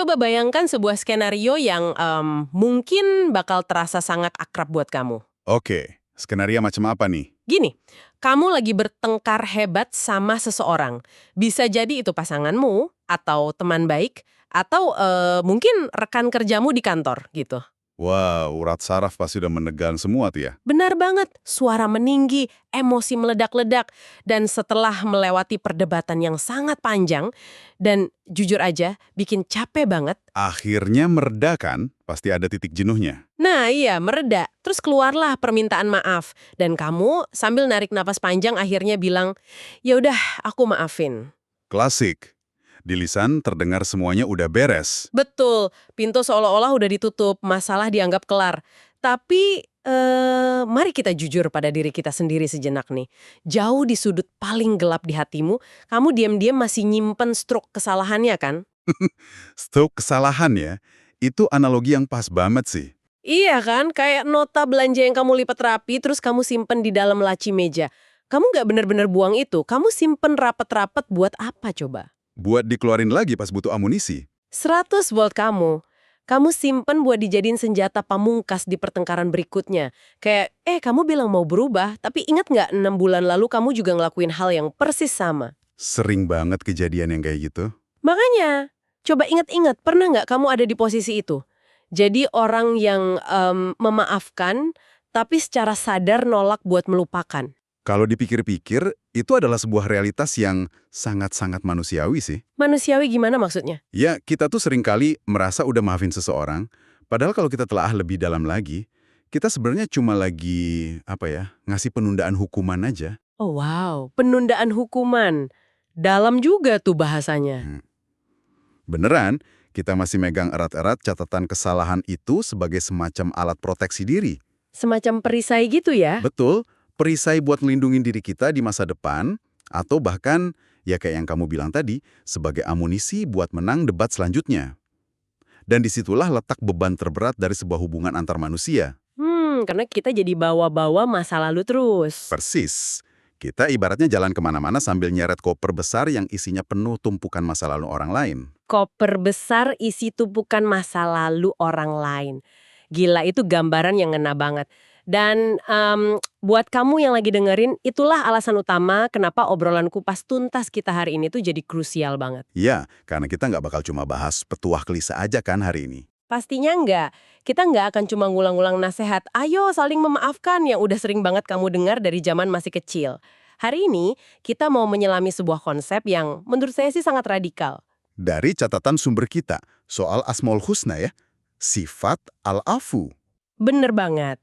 Coba bayangkan sebuah skenario yang mungkin bakal terasa sangat akrab buat kamu. Oke, skenario macam apa nih? Gini, kamu lagi bertengkar hebat sama seseorang. Bisa jadi itu pasanganmu, atau teman baik, atau mungkin rekan kerjamu di kantor gitu. Wow, urat saraf pasti udah menegang semua tuh ya. Benar banget, suara meninggi, emosi meledak-ledak, dan setelah melewati perdebatan yang sangat panjang, dan jujur aja, bikin capek banget. Akhirnya mereda kan? Pasti ada titik jenuhnya. Nah iya, mereda. Terus keluarlah permintaan maaf. Dan kamu sambil narik napas panjang akhirnya bilang, ya udah, aku maafin. Klasik. Di lisan terdengar semuanya udah beres. Betul, pintu seolah-olah udah ditutup, masalah dianggap kelar. Tapi, mari kita jujur pada diri kita sendiri sejenak nih. Jauh di sudut paling gelap di hatimu, kamu diam-diam masih nyimpen struk kesalahannya kan? Stroke kesalahan ya, itu analogi yang pas banget sih. Iya kan, kayak nota belanja yang kamu lipat rapi, terus kamu simpen di dalam laci meja. Kamu nggak bener-bener buang itu, kamu simpen rapet-rapet buat apa coba? Buat dikeluarin lagi pas butuh amunisi. 100 volt kamu. Kamu simpen buat dijadiin senjata pamungkas di pertengkaran berikutnya. Kayak, kamu bilang mau berubah, tapi ingat nggak 6 bulan lalu kamu juga ngelakuin hal yang persis sama? Sering banget kejadian yang kayak gitu. Makanya, coba ingat-ingat, pernah nggak kamu ada di posisi itu? Jadi orang yang memaafkan, tapi secara sadar nolak buat melupakan. Kalau dipikir-pikir, itu adalah sebuah realitas yang sangat-sangat manusiawi sih. Manusiawi gimana maksudnya? Ya, kita tuh seringkali merasa udah maafin seseorang, padahal kalau kita telah lebih dalam lagi, kita sebenarnya cuma lagi, ngasih penundaan hukuman aja. Oh wow, penundaan hukuman. Dalam juga tuh bahasanya. Beneran, kita masih megang erat-erat catatan kesalahan itu sebagai semacam alat proteksi diri. Semacam perisai gitu ya? Betul, perisai buat melindungi diri kita di masa depan, atau bahkan, ya kayak yang kamu bilang tadi, sebagai amunisi buat menang debat selanjutnya. Dan disitulah letak beban terberat dari sebuah hubungan antar manusia. Karena kita jadi bawa-bawa masa lalu terus. Persis. Kita ibaratnya jalan kemana-mana sambil nyeret koper besar yang isinya penuh tumpukan masa lalu orang lain. Koper besar isi tumpukan masa lalu orang lain. Gila, itu gambaran yang ngena banget. Dan buat kamu yang lagi dengerin, itulah alasan utama kenapa obrolan kupas tuntas kita hari ini tuh jadi krusial banget. Ya, karena kita nggak bakal cuma bahas petuah klise aja kan hari ini. Pastinya enggak. Kita nggak akan cuma ngulang-ngulang nasihat, ayo saling memaafkan yang udah sering banget kamu dengar dari zaman masih kecil. Hari ini, kita mau menyelami sebuah konsep yang menurut saya sih sangat radikal. Dari catatan sumber kita, soal Asmaul Husna ya, sifat al-afu. Bener banget.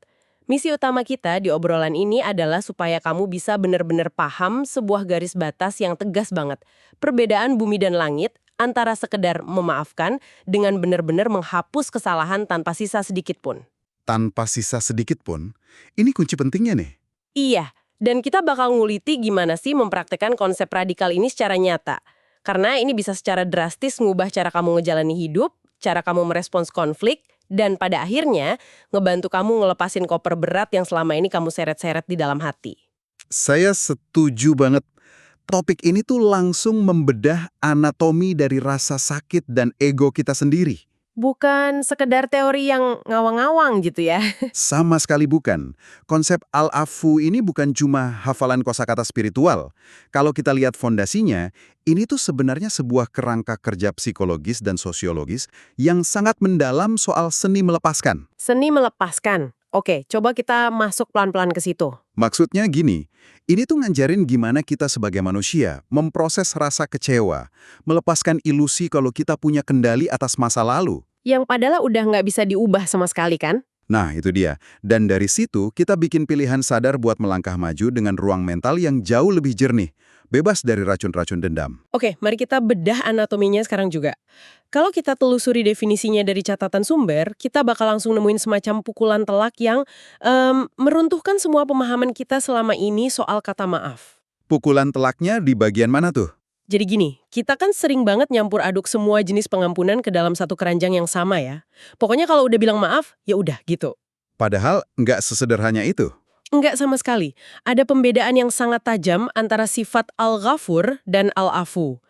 Misi utama kita di obrolan ini adalah supaya kamu bisa benar-benar paham sebuah garis batas yang tegas banget. Perbedaan bumi dan langit antara sekedar memaafkan dengan benar-benar menghapus kesalahan tanpa sisa sedikit pun. Tanpa sisa sedikit pun, ini kunci pentingnya nih. Iya, dan kita bakal nguliti gimana sih mempraktekkan konsep radikal ini secara nyata. Karena ini bisa secara drastis ngubah cara kamu ngejalani hidup, cara kamu merespons konflik, dan pada akhirnya ngebantu kamu ngelepasin koper berat yang selama ini kamu seret-seret di dalam hati. Saya setuju banget. Topik ini tuh langsung membedah anatomi dari rasa sakit dan ego kita sendiri. Bukan sekedar teori yang ngawang-ngawang gitu ya. Sama sekali bukan. Konsep al-afu ini bukan cuma hafalan kosakata spiritual. Kalau kita lihat fondasinya, ini tuh sebenarnya sebuah kerangka kerja psikologis dan sosiologis yang sangat mendalam soal seni melepaskan. Seni melepaskan. Oke, coba kita masuk pelan-pelan ke situ. Maksudnya gini, ini tuh ngajarin gimana kita sebagai manusia memproses rasa kecewa, melepaskan ilusi kalau kita punya kendali atas masa lalu. Yang padahal udah nggak bisa diubah sama sekali kan? Nah, itu dia. Dan dari situ, kita bikin pilihan sadar buat melangkah maju dengan ruang mental yang jauh lebih jernih, bebas dari racun-racun dendam. Oke, mari kita bedah anatominya sekarang juga. Kalau kita telusuri definisinya dari catatan sumber, kita bakal langsung nemuin semacam pukulan telak yang meruntuhkan semua pemahaman kita selama ini soal kata maaf. Pukulan telaknya di bagian mana tuh? Jadi gini, kita kan sering banget nyampur aduk semua jenis pengampunan ke dalam satu keranjang yang sama ya. Pokoknya kalau udah bilang maaf, ya udah gitu. Padahal nggak sesederhana itu. Enggak sama sekali. Ada pembedaan yang sangat tajam antara sifat al-ghafur dan al-afu.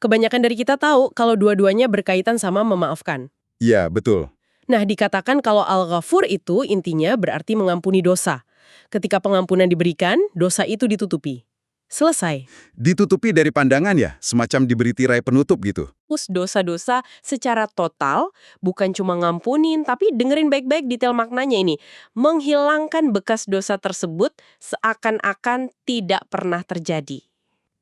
Kebanyakan dari kita tahu kalau dua-duanya berkaitan sama memaafkan. Iya, betul. Nah, dikatakan kalau Al-Ghafur itu intinya berarti mengampuni dosa. Ketika pengampunan diberikan, dosa itu ditutupi. Selesai. Ditutupi dari pandangan ya, semacam diberi tirai penutup gitu. Hapus dosa-dosa secara total, bukan cuma ngampunin, tapi dengerin baik-baik detail maknanya ini. Menghilangkan bekas dosa tersebut seakan-akan tidak pernah terjadi.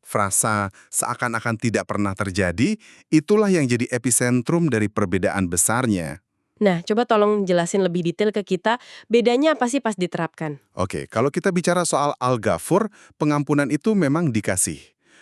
Frasa seakan-akan tidak pernah terjadi, itulah yang jadi epicentrum dari perbedaan besarnya. Nah, coba tolong jelasin lebih detail ke kita, bedanya apa sih pas diterapkan? Oke, kalau kita bicara soal Al-Ghafur, pengampunan itu memang dikasih.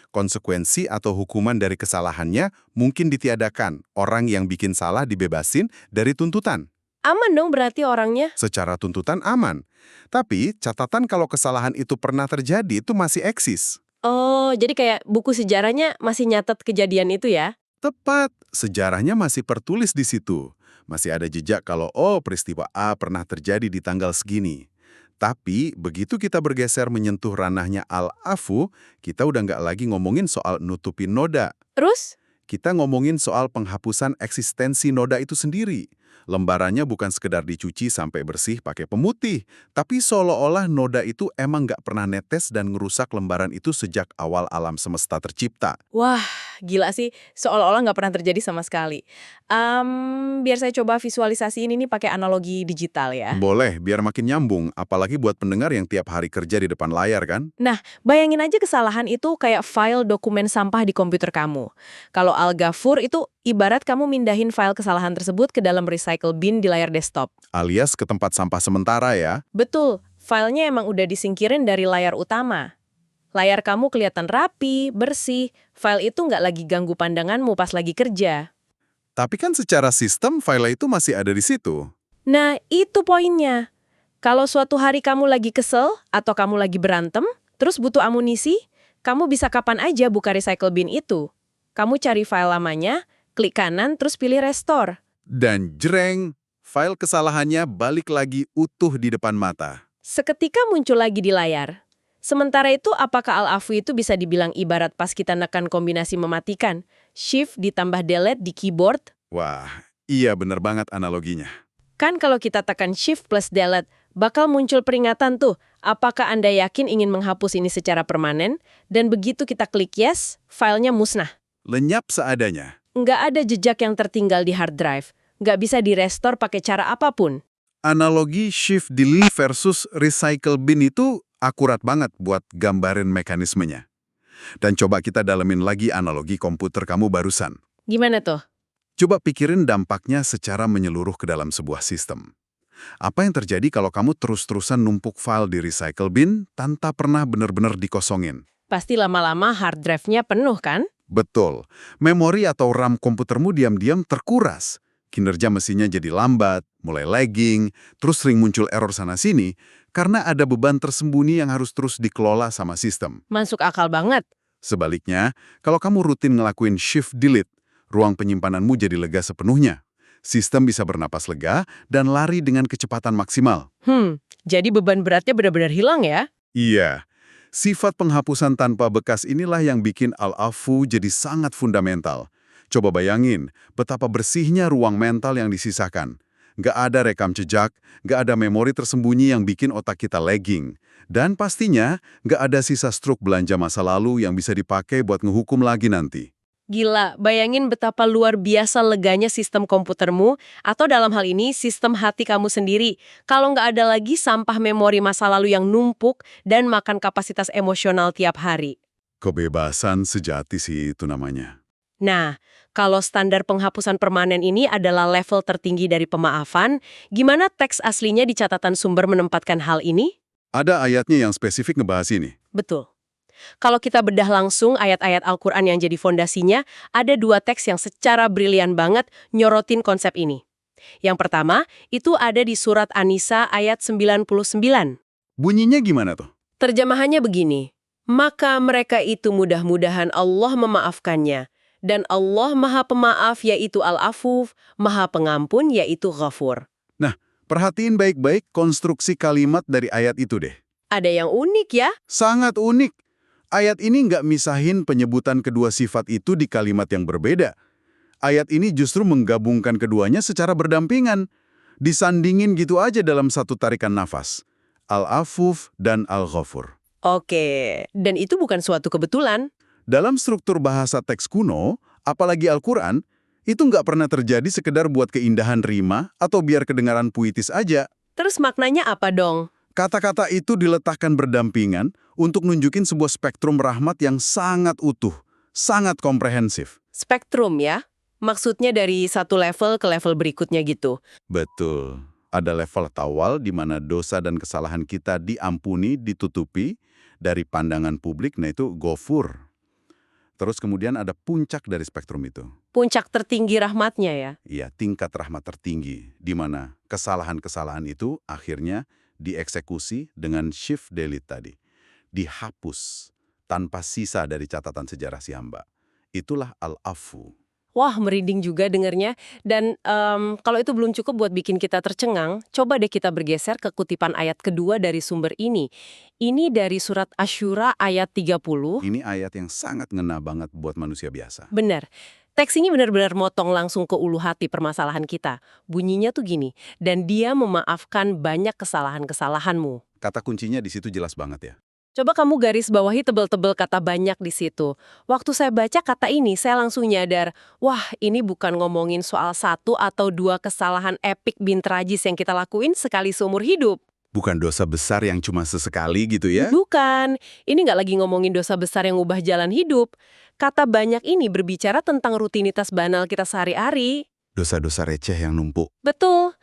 Konsekuensi atau hukuman dari kesalahannya mungkin ditiadakan. Orang yang bikin salah dibebasin dari tuntutan. Aman dong berarti orangnya? Secara tuntutan aman. Tapi catatan kalau kesalahan itu pernah terjadi itu masih eksis. Oh, jadi kayak buku sejarahnya masih nyatet kejadian itu ya? Tepat, sejarahnya masih tertulis di situ. Masih ada jejak kalau, oh peristiwa A pernah terjadi di tanggal segini. Tapi, begitu kita bergeser menyentuh ranahnya Al-Afu, kita udah nggak lagi ngomongin soal nutupin noda. Terus? Kita ngomongin soal penghapusan eksistensi noda itu sendiri. Lembarannya bukan sekedar dicuci sampai bersih pakai pemutih, tapi seolah-olah noda itu emang nggak pernah netes dan ngerusak lembaran itu sejak awal alam semesta tercipta. Wah, gila sih. Seolah-olah nggak pernah terjadi sama sekali. Biar saya coba visualisasiin ini pakai analogi digital ya. Boleh, biar makin nyambung, apalagi buat pendengar yang tiap hari kerja di depan layar kan? Nah, bayangin aja kesalahan itu kayak file dokumen sampah di komputer kamu. Kalau Al-Ghafur itu ibarat kamu mindahin file kesalahan tersebut ke dalam recycle bin di layar desktop. Alias ke tempat sampah sementara ya. Betul, filenya emang udah disingkirin dari layar utama. Layar kamu kelihatan rapi, bersih, file itu nggak lagi ganggu pandanganmu pas lagi kerja. Tapi kan secara sistem file itu masih ada di situ. Nah, itu poinnya. Kalau suatu hari kamu lagi kesel atau kamu lagi berantem, terus butuh amunisi, kamu bisa kapan aja buka recycle bin itu. Kamu cari file lamanya, klik kanan, terus pilih restore. Dan jreng, file kesalahannya balik lagi utuh di depan mata. Seketika muncul lagi di layar. Sementara itu, apakah Al-Afu itu bisa dibilang ibarat pas kita nekan kombinasi mematikan? Shift ditambah delete di keyboard? Wah, iya bener banget analoginya. Kan kalau kita tekan Shift plus delete, bakal muncul peringatan tuh, apakah Anda yakin ingin menghapus ini secara permanen? Dan begitu kita klik yes, filenya musnah. Lenyap seadanya. Nggak ada jejak yang tertinggal di hard drive. Nggak bisa di-restore pakai cara apapun. Analogi shift delete versus recycle bin itu akurat banget buat gambarin mekanismenya. Dan coba kita dalemin lagi analogi komputer kamu barusan. Gimana tuh? Coba pikirin dampaknya secara menyeluruh ke dalam sebuah sistem. Apa yang terjadi kalau kamu terus-terusan numpuk file di recycle bin tanpa pernah benar-benar dikosongin? Pasti lama-lama hard drive-nya penuh kan? Betul. Memori atau RAM komputermu diam-diam terkuras. Kinerja mesinnya jadi lambat, mulai lagging, terus sering muncul error sana-sini karena ada beban tersembunyi yang harus terus dikelola sama sistem. Masuk akal banget. Sebaliknya, kalau kamu rutin ngelakuin shift delete, ruang penyimpananmu jadi lega sepenuhnya. Sistem bisa bernapas lega dan lari dengan kecepatan maksimal. Jadi beban beratnya benar-benar hilang ya? Iya. Sifat penghapusan tanpa bekas inilah yang bikin Al-Afu jadi sangat fundamental. Coba bayangin betapa bersihnya ruang mental yang disisakan. Nggak ada rekam jejak, nggak ada memori tersembunyi yang bikin otak kita lagging. Dan pastinya nggak ada sisa struk belanja masa lalu yang bisa dipakai buat ngehukum lagi nanti. Gila, bayangin betapa luar biasa leganya sistem komputermu, atau dalam hal ini sistem hati kamu sendiri, kalau nggak ada lagi sampah memori masa lalu yang numpuk dan makan kapasitas emosional tiap hari. Kebebasan sejati sih itu namanya. Nah, kalau standar penghapusan permanen ini adalah level tertinggi dari pemaafan, gimana teks aslinya di catatan sumber menempatkan hal ini? Ada ayatnya yang spesifik ngebahas ini. Betul. Kalau kita bedah langsung ayat-ayat Al-Quran yang jadi fondasinya, ada dua teks yang secara brilian banget nyorotin konsep ini. Yang pertama, itu ada di surat An-Nisa ayat 99. Bunyinya gimana tuh? Terjemahannya begini, maka mereka itu mudah-mudahan Allah memaafkannya, dan Allah Maha Pemaaf yaitu Al-Afuf, Maha Pengampun yaitu Ghafur. Nah, perhatiin baik-baik konstruksi kalimat dari ayat itu deh. Ada yang unik ya? Sangat unik. Ayat ini nggak misahin penyebutan kedua sifat itu di kalimat yang berbeda. Ayat ini justru menggabungkan keduanya secara berdampingan. Disandingin gitu aja dalam satu tarikan nafas. Al-Afuf dan Al-Ghafur. Oke, dan itu bukan suatu kebetulan. Dalam struktur bahasa teks kuno, apalagi Al-Quran, itu nggak pernah terjadi sekedar buat keindahan rima atau biar kedengaran puitis aja. Terus maknanya apa dong? Kata-kata itu diletakkan berdampingan untuk nunjukin sebuah spektrum rahmat yang sangat utuh, sangat komprehensif. Spektrum ya? Maksudnya dari satu level ke level berikutnya gitu. Betul. Ada level tawal di mana dosa dan kesalahan kita diampuni, ditutupi dari pandangan publik, nah itu Ghafur. Terus kemudian ada puncak dari spektrum itu. Puncak tertinggi rahmatnya ya? Iya, tingkat rahmat tertinggi, di mana kesalahan-kesalahan itu akhirnya dieksekusi dengan shift delete tadi. Dihapus tanpa sisa dari catatan sejarah si hamba. Itulah al-afu. Wah, merinding juga dengernya. Dan kalau itu belum cukup buat bikin kita tercengang, coba deh kita bergeser ke kutipan ayat kedua dari sumber ini. Ini dari surat Asy-Syura ayat 30. Ini ayat yang sangat ngena banget buat manusia biasa. Benar. Teks ini benar-benar motong langsung ke ulu hati permasalahan kita. Bunyinya tuh gini, dan dia memaafkan banyak kesalahan-kesalahanmu. Kata kuncinya di situ jelas banget ya. Coba kamu garis bawahi tebel-tebel kata banyak di situ. Waktu saya baca kata ini, saya langsung nyadar, wah ini bukan ngomongin soal satu atau dua kesalahan epik bin tragis yang kita lakuin sekali seumur hidup. Bukan dosa besar yang cuma sesekali gitu ya? Bukan, ini nggak lagi ngomongin dosa besar yang ubah jalan hidup. Kata banyak ini berbicara tentang rutinitas banal kita sehari-hari. Dosa-dosa receh yang numpuk. Betul.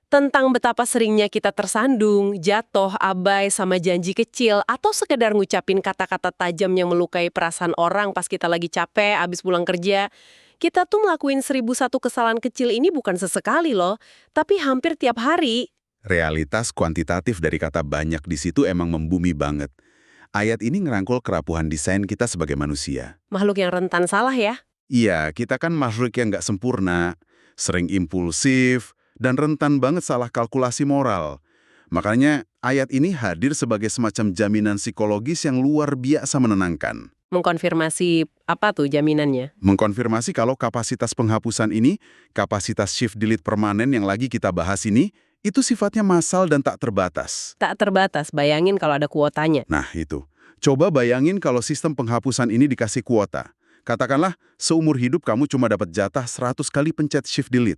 Tentang betapa seringnya kita tersandung, jatuh, abai sama janji kecil, atau sekedar ngucapin kata-kata tajam yang melukai perasaan orang pas kita lagi capek, abis pulang kerja. Kita tuh ngelakuin 1001 kesalahan kecil ini bukan sesekali loh, tapi hampir tiap hari. Realitas kuantitatif dari kata banyak di situ emang membumi banget. Ayat ini ngerangkul kerapuhan desain kita sebagai manusia. Makhluk yang rentan salah ya. Iya, kita kan makhluk yang nggak sempurna, sering impulsif, dan rentan banget salah kalkulasi moral. Makanya ayat ini hadir sebagai semacam jaminan psikologis yang luar biasa menenangkan. Mengkonfirmasi apa tuh jaminannya? Mengkonfirmasi kalau kapasitas penghapusan ini, kapasitas shift delete permanen yang lagi kita bahas ini, itu sifatnya massal dan tak terbatas. Tak terbatas, bayangin kalau ada kuotanya. Nah itu, coba bayangin kalau sistem penghapusan ini dikasih kuota. Katakanlah, seumur hidup kamu cuma dapat jatah 100 kali pencet shift delete.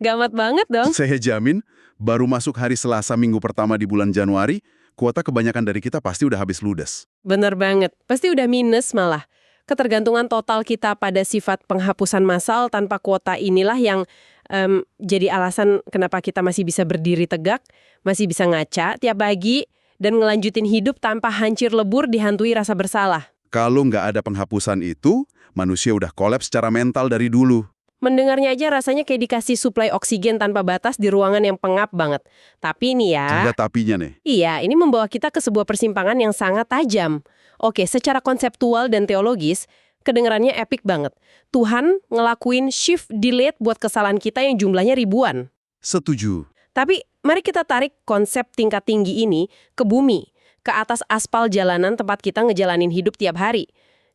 Gamat banget dong. Saya jamin, baru masuk hari Selasa minggu pertama di bulan Januari, kuota kebanyakan dari kita pasti udah habis ludes. Bener banget, pasti udah minus malah. Ketergantungan total kita pada sifat penghapusan massal tanpa kuota inilah yang jadi alasan kenapa kita masih bisa berdiri tegak, masih bisa ngaca tiap pagi, dan ngelanjutin hidup tanpa hancur lebur dihantui rasa bersalah. Kalau nggak ada penghapusan itu, manusia udah kolaps secara mental dari dulu. Mendengarnya aja rasanya kayak dikasih suplai oksigen tanpa batas di ruangan yang pengap banget. Tapi nih ya, Ada tapinya nih. iya, ini membawa kita ke sebuah persimpangan yang sangat tajam. Oke, secara konseptual dan teologis, kedengarannya epik banget. Tuhan ngelakuin shift delete buat kesalahan kita yang jumlahnya ribuan. Setuju. Tapi mari kita tarik konsep tingkat tinggi ini ke bumi, ke atas aspal jalanan tempat kita ngejalanin hidup tiap hari.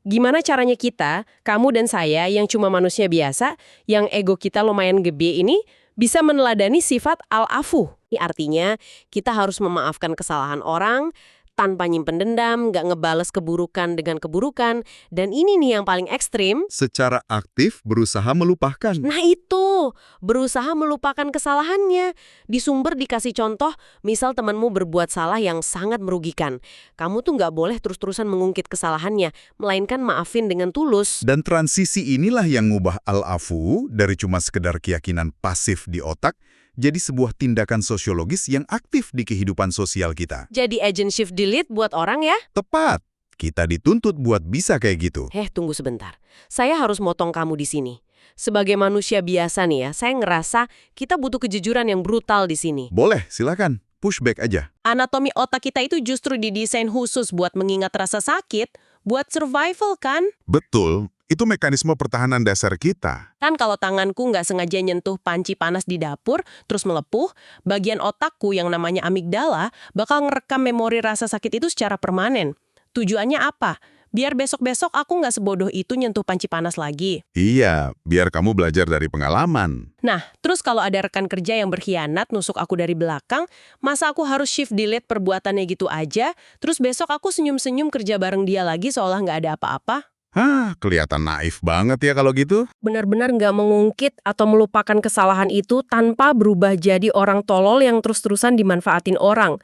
Gimana caranya kita, kamu dan saya yang cuma manusia biasa, yang ego kita lumayan gede ini, bisa meneladani sifat al-afu. Ini artinya kita harus memaafkan kesalahan orang, tanpa nyimpen dendam, nggak ngebales keburukan dengan keburukan, dan ini nih yang paling ekstrim. Secara aktif berusaha melupakan. Nah itu, berusaha melupakan kesalahannya. Di sumber dikasih contoh, misal temanmu berbuat salah yang sangat merugikan. Kamu tuh nggak boleh terus-terusan mengungkit kesalahannya, melainkan maafin dengan tulus. Dan transisi inilah yang ngubah al-afu dari cuma sekedar keyakinan pasif di otak, jadi sebuah tindakan sosiologis yang aktif di kehidupan sosial kita. Jadi agent shift delete buat orang ya? Tepat. Kita dituntut buat bisa kayak gitu. Tunggu sebentar. Saya harus motong kamu di sini. Sebagai manusia biasa nih ya, saya ngerasa kita butuh kejujuran yang brutal di sini. Boleh, silakan. Pushback aja. Anatomi otak kita itu justru didesain khusus buat mengingat rasa sakit, buat survival kan? Betul. Itu mekanisme pertahanan dasar kita. Kan kalau tanganku nggak sengaja nyentuh panci panas di dapur, terus melepuh, bagian otakku yang namanya amigdala bakal ngerekam memori rasa sakit itu secara permanen. Tujuannya apa? Biar besok-besok aku nggak sebodoh itu nyentuh panci panas lagi. Iya, biar kamu belajar dari pengalaman. Nah, terus kalau ada rekan kerja yang berkhianat nusuk aku dari belakang, masa aku harus shift delete perbuatannya gitu aja, terus besok aku senyum-senyum kerja bareng dia lagi seolah nggak ada apa-apa? Hah, kelihatan naif banget ya kalau gitu. Benar-benar nggak mengungkit atau melupakan kesalahan itu tanpa berubah jadi orang tolol yang terus-terusan dimanfaatin orang.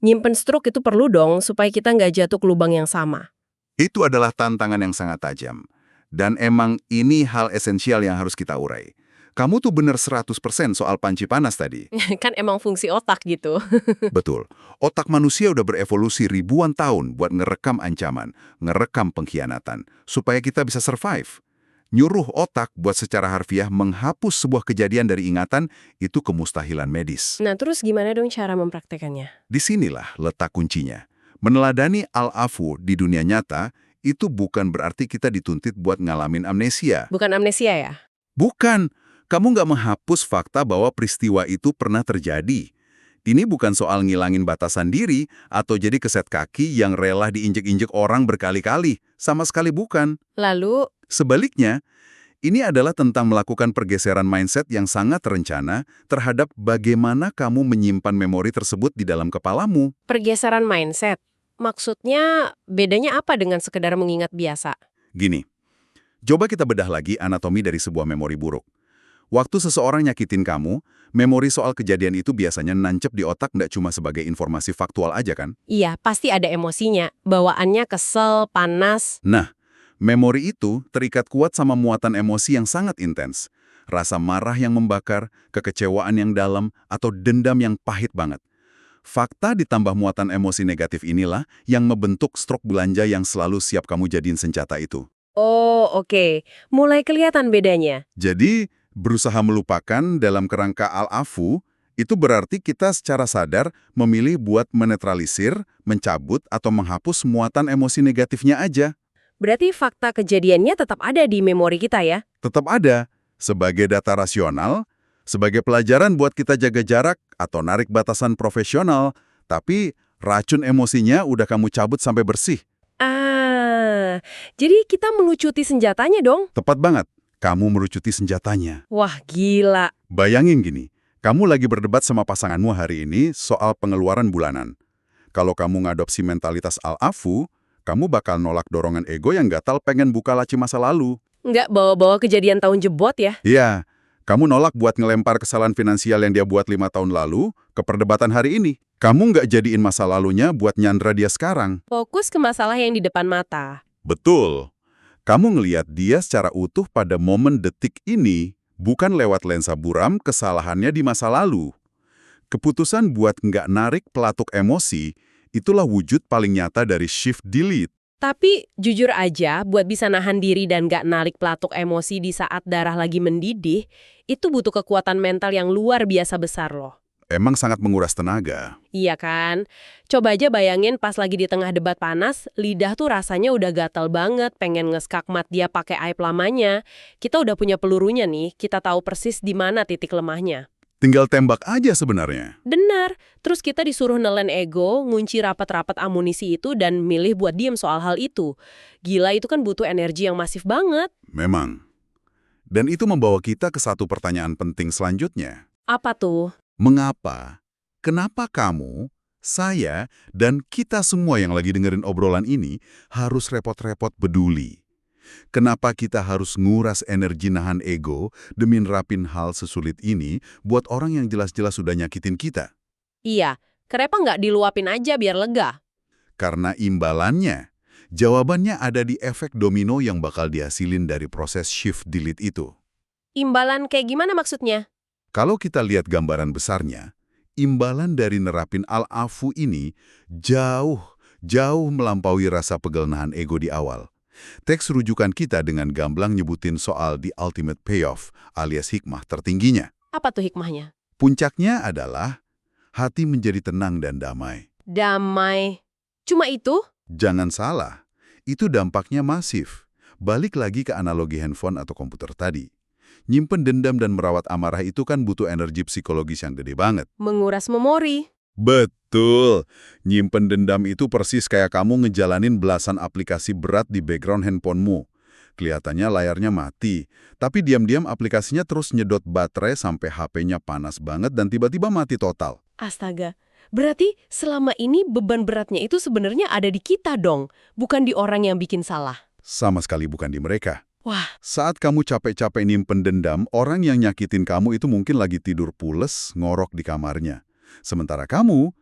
Nyimpen stroke itu perlu dong supaya kita nggak jatuh ke lubang yang sama. Itu adalah tantangan yang sangat tajam. Dan emang ini hal esensial yang harus kita urai. Kamu tuh bener 100% soal panci panas tadi. Kan emang fungsi otak gitu. Betul. Otak manusia udah berevolusi ribuan tahun buat ngerekam ancaman, ngerekam pengkhianatan, supaya kita bisa survive. Nyuruh otak buat secara harfiah menghapus sebuah kejadian dari ingatan itu kemustahilan medis. Nah, terus gimana dong cara mempraktekannya? Disinilah letak kuncinya. Meneladani al-afu di dunia nyata itu bukan berarti kita dituntut buat ngalamin amnesia. Bukan amnesia ya? Bukan. Kamu nggak menghapus fakta bahwa peristiwa itu pernah terjadi. Ini bukan soal ngilangin batasan diri atau jadi keset kaki yang rela diinjek-injek orang berkali-kali. Sama sekali bukan. Lalu, Sebaliknya, ini adalah tentang melakukan pergeseran mindset yang sangat terencana terhadap bagaimana kamu menyimpan memori tersebut di dalam kepalamu. pergeseran mindset. Maksudnya, bedanya apa dengan sekedar mengingat biasa? Gini, coba kita bedah lagi anatomi dari sebuah memori buruk. Waktu seseorang nyakitin kamu, memori soal kejadian itu biasanya nancep di otak nggak cuma sebagai informasi faktual aja kan? Iya, pasti ada emosinya. Bawaannya kesel, panas. Nah, memori itu terikat kuat sama muatan emosi yang sangat intens. Rasa marah yang membakar, kekecewaan yang dalam, atau dendam yang pahit banget. Fakta ditambah muatan emosi negatif inilah yang membentuk stroke belanja yang selalu siap kamu jadiin senjata itu. Oh, oke. Mulai kelihatan bedanya. Jadi, berusaha melupakan dalam kerangka al-afu, itu berarti kita secara sadar memilih buat menetralisir, mencabut, atau menghapus muatan emosi negatifnya aja. Berarti fakta kejadiannya tetap ada di memori kita ya? Tetap ada, sebagai data rasional, sebagai pelajaran buat kita jaga jarak atau narik batasan profesional, tapi racun emosinya udah kamu cabut sampai bersih. Ah, jadi kita melucuti senjatanya dong? Tepat banget, kamu merucuti senjatanya. Wah, gila. Bayangin gini, kamu lagi berdebat sama pasanganmu hari ini soal pengeluaran bulanan. Kalau kamu ngadopsi mentalitas al-afu, kamu bakal nolak dorongan ego yang gatal pengen buka laci masa lalu. Nggak bawa-bawa kejadian tahun jebot ya? Iya, kamu nolak buat ngelempar kesalahan finansial yang dia buat 5 tahun lalu ke perdebatan hari ini. Kamu nggak jadiin masa lalunya buat nyandra dia sekarang. Fokus ke masalah yang di depan mata. Betul. Kamu ngelihat dia secara utuh pada momen detik ini, bukan lewat lensa buram kesalahannya di masa lalu. Keputusan buat nggak narik pelatuk emosi, itulah wujud paling nyata dari shift delete. Tapi jujur aja, buat bisa nahan diri dan nggak narik pelatuk emosi di saat darah lagi mendidih, itu butuh kekuatan mental yang luar biasa besar loh. Emang sangat menguras tenaga. Iya kan? Coba aja bayangin pas lagi di tengah debat panas, lidah tuh rasanya udah gatal banget, pengen ngeskakmat dia pakai air lamanya. Kita udah punya pelurunya nih, kita tahu persis di mana titik lemahnya. Tinggal tembak aja sebenarnya. Benar, terus kita disuruh nelen ego, ngunci rapat-rapat amunisi itu dan milih buat diem soal hal itu. Gila, itu kan butuh energi yang masif banget. Memang. Dan itu membawa kita ke satu pertanyaan penting selanjutnya. Apa tuh? Mengapa? Kenapa kamu, saya, dan kita semua yang lagi dengerin obrolan ini harus repot-repot peduli? Kenapa kita harus nguras energi nahan ego demi nerapin hal sesulit ini buat orang yang jelas-jelas sudah nyakitin kita? Iya, kenapa nggak diluapin aja biar lega? Karena imbalannya, jawabannya ada di efek domino yang bakal dihasilin dari proses shift delete itu. Imbalan kayak gimana maksudnya? Kalau kita lihat gambaran besarnya, imbalan dari nerapin al-afu ini jauh melampaui rasa pegel nahan ego di awal. Teks rujukan kita dengan gamblang nyebutin soal the ultimate payoff alias hikmah tertingginya. Apa tuh hikmahnya? Puncaknya adalah hati menjadi tenang dan damai. Damai. Cuma itu? Jangan salah, itu dampaknya masif. Balik lagi ke analogi handphone atau komputer tadi. Nyimpen dendam dan merawat amarah itu kan butuh energi psikologis yang gede banget. Menguras memori. Betul. Nyimpen dendam itu persis kayak kamu ngejalanin belasan aplikasi berat di background handphonemu. Kelihatannya layarnya mati, tapi diam-diam aplikasinya terus nyedot baterai sampai HP-nya panas banget dan tiba-tiba mati total. Astaga, berarti selama ini beban beratnya itu sebenarnya ada di kita dong, bukan di orang yang bikin salah. Sama sekali bukan di mereka. Wah, Saat kamu capek-capek nyimpen dendam, orang yang nyakitin kamu itu mungkin lagi tidur pules, ngorok di kamarnya. Sementara kamu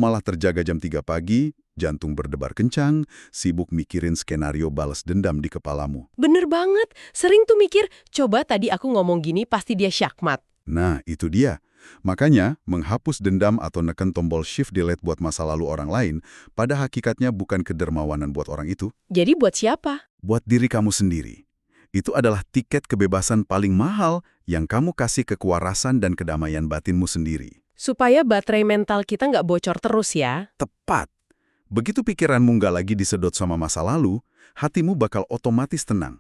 malah terjaga jam 3 pagi, jantung berdebar kencang, sibuk mikirin skenario balas dendam di kepalamu. bener banget. Sering tuh mikir, coba tadi aku ngomong gini pasti dia syakmat. Nah, itu dia. Makanya, menghapus dendam atau neken tombol shift delete buat masa lalu orang lain, pada hakikatnya bukan kedermawanan buat orang itu, Jadi buat siapa? buat diri kamu sendiri. Itu adalah tiket kebebasan paling mahal yang kamu kasih ke kewarasan dan kedamaian batinmu sendiri. Supaya baterai mental kita nggak bocor terus ya. Tepat. Begitu pikiranmu nggak lagi disedot sama masa lalu, hatimu bakal otomatis tenang.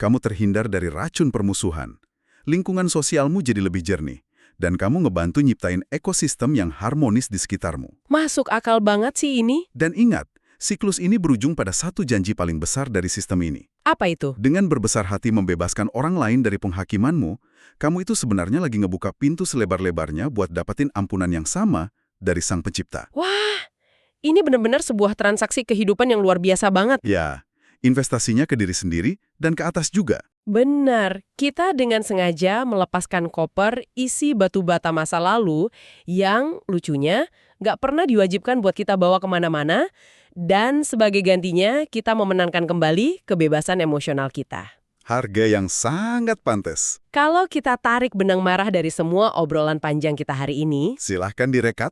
Kamu terhindar dari racun permusuhan. Lingkungan sosialmu jadi lebih jernih. Dan kamu ngebantu nyiptain ekosistem yang harmonis di sekitarmu. Masuk akal banget sih ini. Dan ingat, siklus ini berujung pada satu janji paling besar dari sistem ini. Apa itu? Dengan berbesar hati membebaskan orang lain dari penghakimanmu, kamu itu sebenarnya lagi ngebuka pintu selebar-lebarnya buat dapetin ampunan yang sama dari Sang Pencipta. Wah, ini benar-benar sebuah transaksi kehidupan yang luar biasa banget. Ya, investasinya ke diri sendiri dan ke atas juga. Benar, kita dengan sengaja melepaskan koper isi batu bata masa lalu yang lucunya nggak pernah diwajibkan buat kita bawa kemana-mana, dan sebagai gantinya kita memenangkan kembali kebebasan emosional kita. Harga yang sangat pantas. Kalau kita tarik benang merah dari semua obrolan panjang kita hari ini, Silahkan direkap.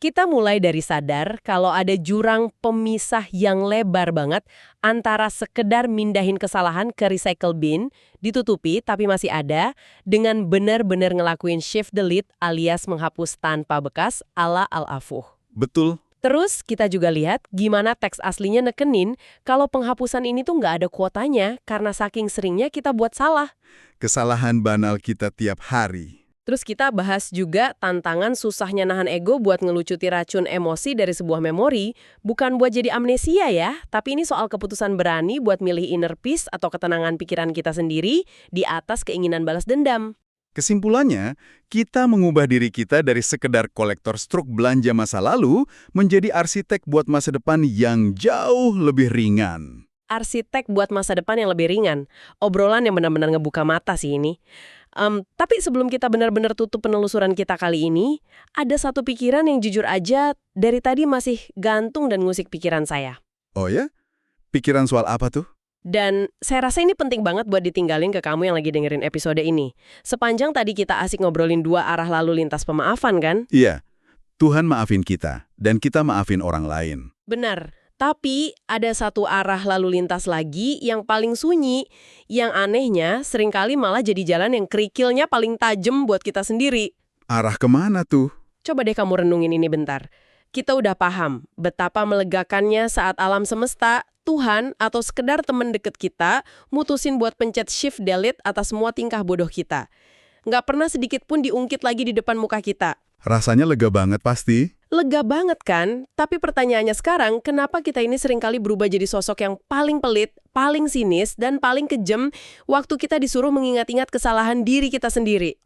kita mulai dari sadar kalau ada jurang pemisah yang lebar banget antara sekedar mindahin kesalahan ke recycle bin, ditutupi tapi masih ada, dengan benar-benar ngelakuin shift delete alias menghapus tanpa bekas ala Al-Afuh. Betul. Terus kita juga lihat gimana teks aslinya nekenin kalau penghapusan ini tuh nggak ada kuotanya karena saking seringnya kita buat salah. Kesalahan banal kita tiap hari. Terus kita bahas juga tantangan susahnya nahan ego buat ngelucuti racun emosi dari sebuah memori, bukan buat jadi amnesia ya, tapi ini soal keputusan berani buat milih inner peace atau ketenangan pikiran kita sendiri di atas keinginan balas dendam. Kesimpulannya, kita mengubah diri kita dari sekedar kolektor struk belanja masa lalu menjadi arsitek buat masa depan yang jauh lebih ringan. Arsitek buat masa depan yang lebih ringan. Obrolan yang benar-benar ngebuka mata sih ini. Tapi sebelum kita benar-benar tutup penelusuran kita kali ini, ada satu pikiran yang jujur aja dari tadi masih gantung dan ngusik pikiran saya. Oh ya? Pikiran soal apa tuh? Dan saya rasa ini penting banget buat ditinggalin ke kamu yang lagi dengerin episode ini. Sepanjang tadi kita asik ngobrolin dua arah lalu lintas pemaafan kan? Iya, Tuhan maafin kita, dan kita maafin orang lain. Benar. Tapi ada satu arah lalu lintas lagi yang paling sunyi, yang anehnya seringkali malah jadi jalan yang kerikilnya paling tajam buat kita sendiri. Arah kemana tuh? Coba deh kamu renungin ini bentar. Kita udah paham betapa melegakannya saat alam semesta, Tuhan, atau sekedar temen deket kita mutusin buat pencet shift delete atas semua tingkah bodoh kita. Nggak pernah sedikit pun diungkit lagi di depan muka kita. Rasanya lega banget pasti. Lega banget kan? Tapi pertanyaannya sekarang, kenapa kita ini seringkali berubah jadi sosok yang paling pelit, paling sinis, dan paling kejam waktu kita disuruh mengingat-ingat kesalahan diri kita sendiri?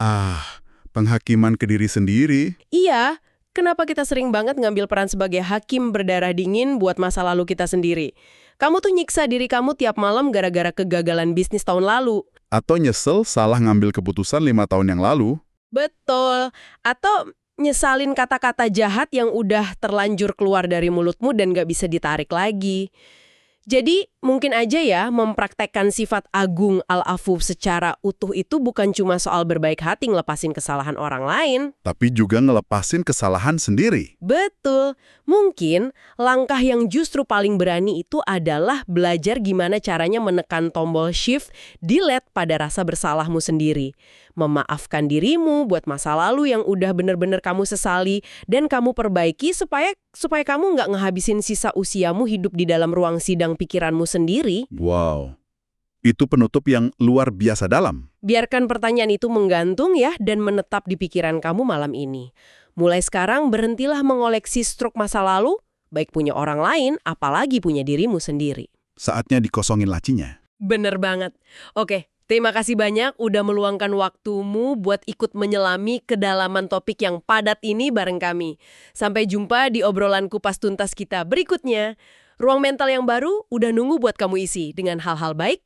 Penghakiman ke diri sendiri. Iya, kenapa kita sering banget ngambil peran sebagai hakim berdarah dingin buat masa lalu kita sendiri? Kamu tuh nyiksa diri kamu tiap malam gara-gara kegagalan bisnis tahun lalu. Atau nyesel salah ngambil keputusan 5 tahun yang lalu. Betul. Atau nyesalin kata-kata jahat yang udah terlanjur keluar dari mulutmu dan gak bisa ditarik lagi. Jadi, mungkin aja ya mempraktekkan sifat agung Al-Afu secara utuh itu bukan cuma soal berbaik hati ngelepasin kesalahan orang lain. Tapi juga ngelepasin kesalahan sendiri. Betul. Mungkin langkah yang justru paling berani itu adalah belajar gimana caranya menekan tombol shift delete pada rasa bersalahmu sendiri. Memaafkan dirimu buat masa lalu yang udah bener-bener kamu sesali dan kamu perbaiki supaya kamu nggak ngehabisin sisa usiamu hidup di dalam ruang sidang pikiranmu sendiri. Wow. Itu penutup yang luar biasa dalam. Biarkan pertanyaan itu menggantung ya dan menetap di pikiran kamu malam ini. Mulai sekarang berhentilah mengoleksi stroke masa lalu, baik punya orang lain, apalagi punya dirimu sendiri. Saatnya dikosongin lacinya. Bener banget. Oke, terima kasih banyak udah meluangkan waktumu buat ikut menyelami kedalaman topik yang padat ini bareng kami. Sampai jumpa di obrolan kupas tuntas kita berikutnya. Ruang mental yang baru udah nunggu buat kamu isi dengan hal-hal baik